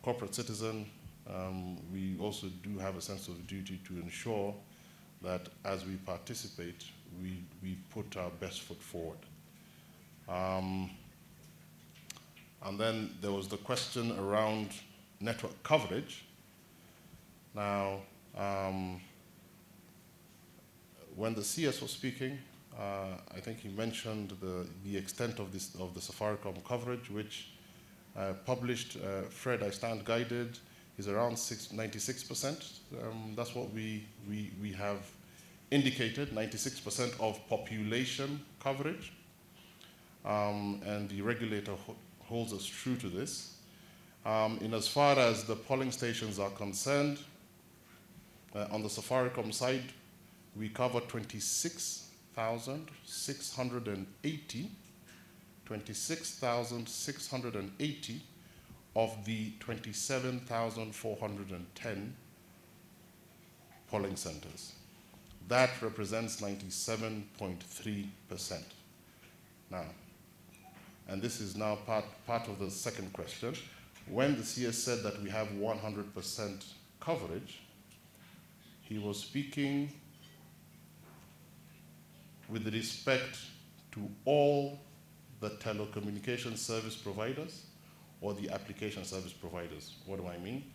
corporate citizen, we also do have a sense of duty to ensure that as we participate, we put our best foot forward. And then there was the question around network coverage. Now, when the CS was speaking, I think he mentioned the extent of the Safaricom coverage, which published, Fred, I stand guided, is around 96%. That's what we have indicated, 96% of population coverage. And the regulator holds us true to this. In as far as the polling stations are concerned, on the Safaricom side, we cover 26,680 of the 27,410 polling centers. That represents 97.3%. Now, and this is now part of the second question. When the CS said that we have 100% coverage, he was speaking with respect to all the telecommunication service providers or the application service providers. What do I mean?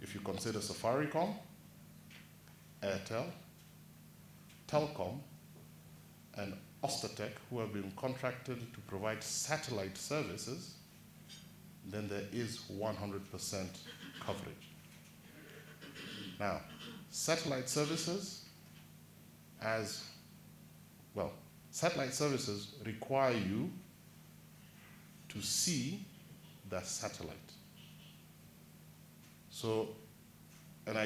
If you consider Safaricom, Airtel, Telcom, and Ostatec, who have been contracted to provide satellite services, then there is 100% coverage. Now, satellite services, satellite services require you to see the satellite. So, and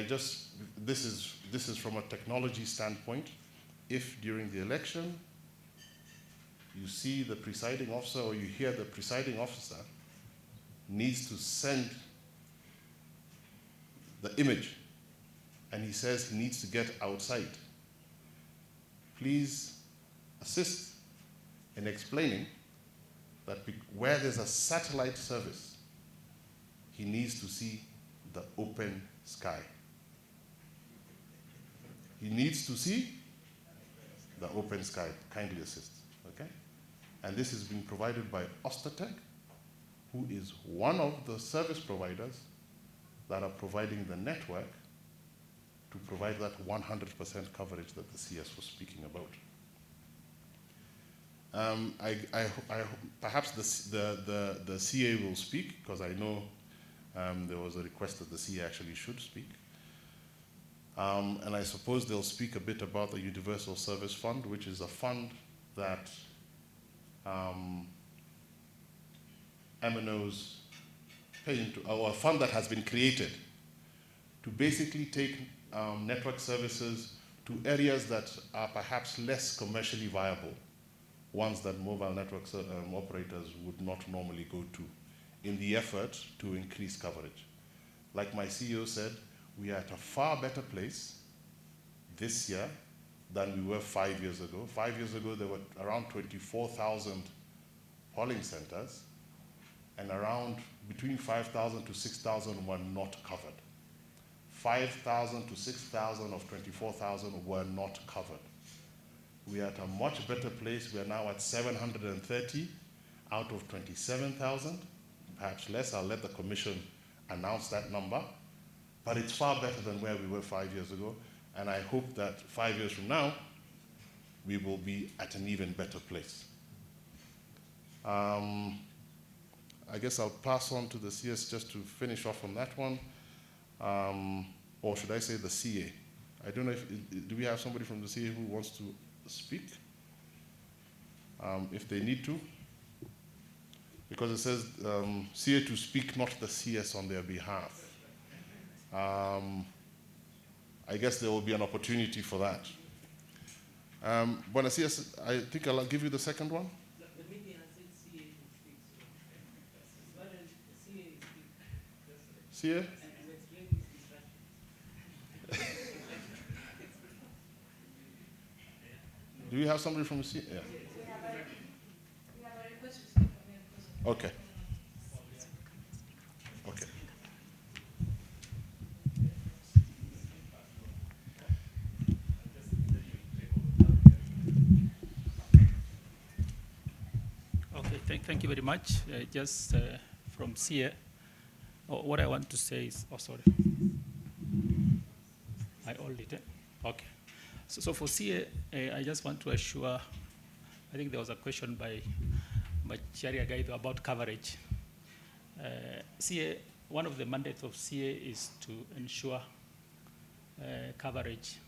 this is from a technology standpoint. If during the election you see the presiding officer or you hear the presiding officer needs to send the image and he says he needs to get outside, please assist in explaining that where there's a satellite service, he needs to see the open sky. He needs to see the open sky. Kindly assist, okay? And this is being provided by Ostatec, who is one of the service providers that are providing the network to provide that 100% coverage that the CS was speaking about. Perhaps the CA will speak, because I know there was a request that the CA actually should speak. And I suppose they'll speak a bit about the Universal Service Fund, which is a fund that MNOs pay into, or a fund that has been created to basically take network services to areas that are perhaps less commercially viable, ones that mobile network operators would not normally go to, in the effort to increase coverage. Like my CEO said, we are at a far better place this year than we were 5 years ago. 5 years ago, there were around 24,000 polling centers, and around between 5,000 to 6,000 were not covered. 5,000 to 6,000 of 24,000 were not covered. We are at a much better place. We are now at 730 out of 27,000, perhaps less. I'll let the commission announce that number. But it's far better than where we were 5 years ago. And I hope that 5 years from now, we will be at an even better place. I guess I'll pass on to the CS just to finish off on that one. Or should I say the CA? I don't know do we have somebody from the CA who wants to speak? If they need to. Because it says CA to speak, not the CS on their behalf. I guess there will be an opportunity for that. Buona CS, I think I'll give you the second one. The meeting has said CA to speak, so why don't CA speak? CA? And explain his instructions. Do you have somebody from the CA? Yeah. We have a request to speak from the person. Okay. very much. Just from CA, what I want to say is, oh, sorry. I hold it. Okay. So for CA, I just want to assure, I think there was a question by Charia Guide about coverage. CA, one of the mandates of CA is to ensure coverage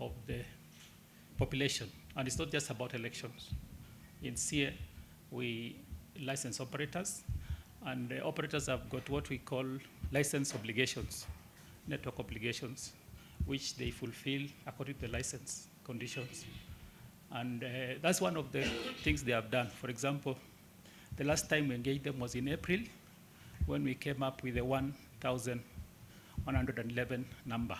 of the population. And it's not just about elections. In CA, we license operators, and the operators have got what we call license obligations, network obligations, which they fulfill according to the license conditions. And that's one of the things they have done. For example, the last time we engaged them was in April, when we came up with a 1,111 number.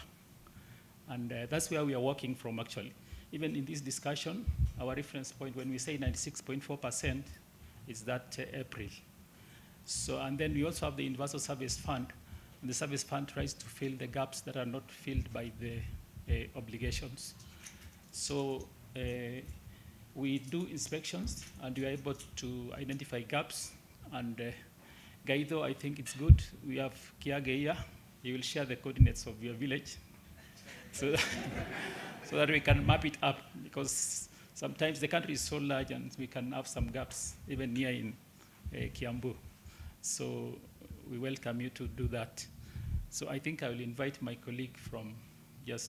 And that's where we are working from, actually. Even in this discussion, our reference point, when we say 96.4%, is that April. So, and then we also have the Universal Service Fund, and the Service Fund tries to fill the gaps that are not filled by the obligations. So we do inspections, and we are able to identify gaps. And Gaido, I think it's good. We have Kiage here. He will share the coordinates of your village, so that we can map it up, because sometimes the country is so large and we can have some gaps, even here in Kiambu. So we welcome you to do that. So I think I will invite my colleague from